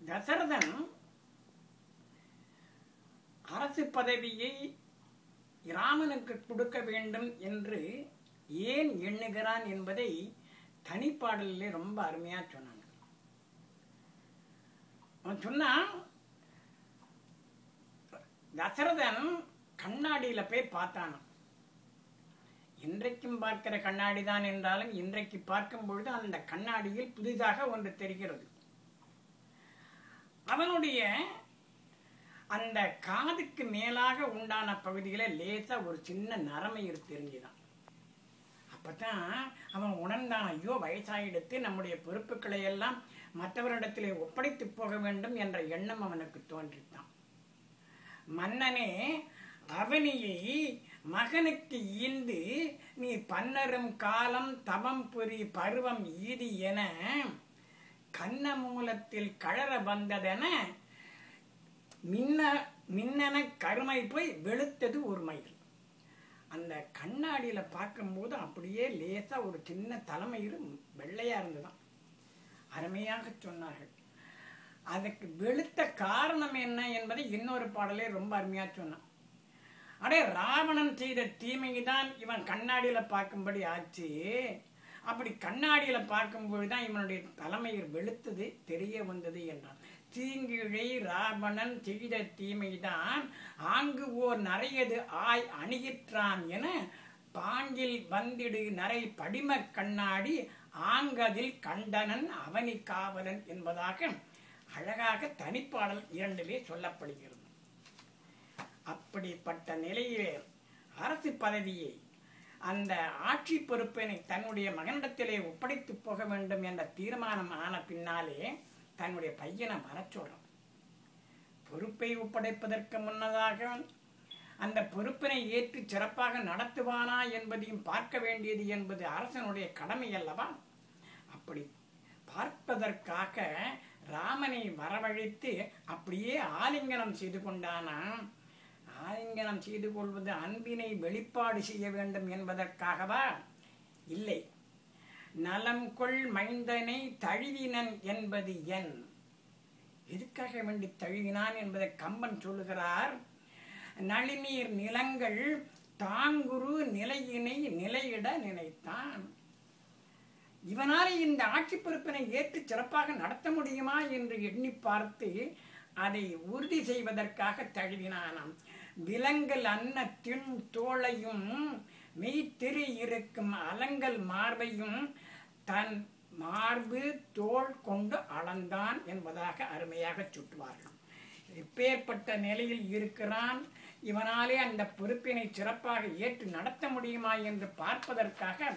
தசரதன் அரசு பதவியை ராமனுக்கு கொடுக்க வேண்டும் என்று ஏன் எண்ணுகிறான் என்பதை தனிப்பாடலிலே ரொம்ப அருமையா சொன்னாங்க. அவன் சொன்னான், தசரதன் கண்ணாடியில போய் பார்த்தான். இன்றைக்கும் பார்க்கிற கண்ணாடி தான் என்றாலும் இன்றைக்கு பார்க்கும் பொழுது அந்த கண்ணாடியில் புதிதாக ஒன்று தெரிகிறது. அவனுடைய அந்த காதுக்கு மேலாக உண்டான பகுதியில லேசா ஒரு சின்ன நரமயிர் தெரிஞ்சுதான். அப்பதான் அவன் உணர்ந்தான், ஐயோ வயசாயிடுத்து, நம்முடைய பொறுப்புகளை எல்லாம் மற்றவரிடத்திலே ஒப்படைத்து போக வேண்டும் என்ற எண்ணம் அவனுக்கு தோன்றித்தான். மன்னனே, அவனியை மகனுக்கு ஈந்து நீ பன்னரும் காலம் தவம் புரி பருவம் ஈதி என கண்ண மூலத்தில் கழற வந்ததென மின்னன கருமை போய் வெளுத்தது ஒரு மயில். அந்த கண்ணாடியில பார்க்கும்போது அப்படியே லேசா ஒரு சின்ன தலைமயிறு வெள்ளையா இருந்துதான். அருமையாக சொன்னார்கள். அதுக்கு வெளுத்த காரணம் என்ன என்பதை இன்னொரு பாடலே ரொம்ப அருமையா சொன்னான். அடே, ராவணன் செய்த தீமைதான் இவன் கண்ணாடியில பார்க்கும்படி ஆச்சு. அப்படி கண்ணாடியில பார்க்கும்போதுதான் இவனுடைய தலைமயிர் வெளுத்தது தெரிய வந்தது என்றான். தீங்கிழை ராவணன் செய்த தீமைதான் ஆங்கு ஓர் நரையது ஆய் அணுகிற்றான் என பாங்கில் வந்திடு நரை படிம கண்ணாடி ஆங்கதில் கண்டனன் அவனி காவலன் என்பதாக அழகாக தனிப்பாடல் 2 சொல்லப்படுகிறது. அப்படிப்பட்ட நிலையிலே அரசு பதவியை, அந்த ஆட்சி பொறுப்பினை தன்னுடைய மகனிடத்திலே ஒப்படைத்து போக வேண்டும் என்ற தீர்மானம் ஆன பின்னாலே தன்னுடைய பையனை வர சொல்றான். பொறுப்பை ஒப்படைப்பதற்கு முன்னதாக அந்த பொறுப்பினை ஏற்று சிறப்பாக நடத்துவானா என்பதையும் பார்க்க வேண்டியது என்பது அரசனுடைய கடமை அல்லவா? அப்படி பார்ப்பதற்காக ராமனை வரவழைத்து அப்படியே ஆலிங்கனம் செய்து கொண்டானா. ஆலிங்கனம் செய்து கொள்வது அன்பினை வெளிப்பாடு செய்ய வேண்டும் என்பதற்காகவா? இல்லை. நலம் கொள் மைந்தனை தழுவினன் என்பது என். எதுக்காக வேண்டி தழுவினான் என்பதை கம்பன் சொல்லுகிறார். நளிநீர் நிலங்கள் தாங்குரு நிலையினை நிலையிட நினைத்தான். இவனாலே இந்த ஆட்சி பொறுப்பினை ஏற்று சிறப்பாக நடத்த முடியுமா என்று எண்ணி பார்த்து அதை உறுதி செய்வதற்காக தழுவினானாம். விலங்கல் அன்ன தின் தோளையும் மெய்த்திரு இருக்கும் அலங்கல் மார்பையும் தன் மார்பு தோள் கொண்டு அளந்தான் என்பதாக அருமையாக சுட்டுவார்கள். இப்பேற்பட்ட நிலையில் இருக்கிறான். இவனாலே அந்த பொறுப்பினை சிறப்பாக ஏற்று நடத்த முடியுமா என்று பார்ப்பதற்காக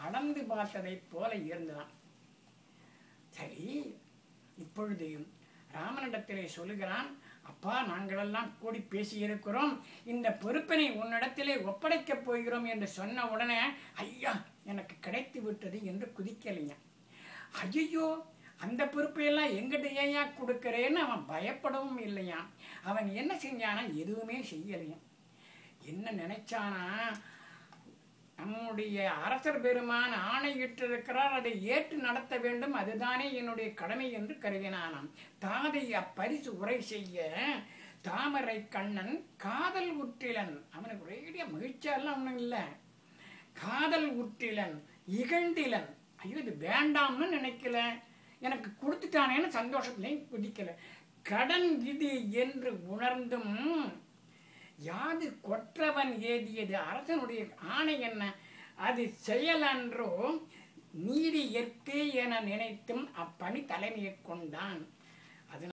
அளந்து பார்த்ததை போல இருந்தான். சரி, இப்பொழுது ராமனிடத்திலே சொல்லுகிறான், அப்பா, நாங்களெல்லாம் கூடி பேசி இருக்கிறோம், இந்த பொறுப்பினை உன்னிடத்திலே ஒப்படைக்கப் போகிறோம் என்று சொன்ன உடனே, ஐயா, எனக்கு கிடைத்து விட்டது என்று குதிக்கலையா. ஐயோ, அந்த பொறுப்பையெல்லாம் எங்கிட்ட ஏயா கொடுக்கிறேன்னு அவன் பயப்படவும் இல்லையா. அவன் என்ன செஞ்சானா? எதுவுமே செய்யலையா. என்ன நினைச்சானா? நம்முடைய அரசர் பெருமான் ஆணையிட்டிருக்கிறார், அதை ஏற்று நடத்த வேண்டும், அதுதானே என்னுடைய கடமை என்று கருதினானாம். தாதை அப்பரிசு உரை செய்ய தாமரை கண்ணன் காதல் உற்றிலன். அவனுக்கு ஒரேடியா மகிழ்ச்சியெல்லாம் ஒன்றும் இல்லை. காதல் உற்றிலன் இகழ்ந்திலன். ஐயோ, இது வேண்டாம்னு நினைக்கல, எனக்கு கொடுத்துட்டானேன்னு சந்தோஷத்துலையும் குதிக்கல. கடன் விதி என்று உணர்ந்தும் யாது கொற்றவன் ஏதியது அரசனுடைய ஆணை என்ன, அது செயலன்றோ நீதி ஏற்கே என நினைத்தும் அப்பணி தலைமையை கொண்டான்.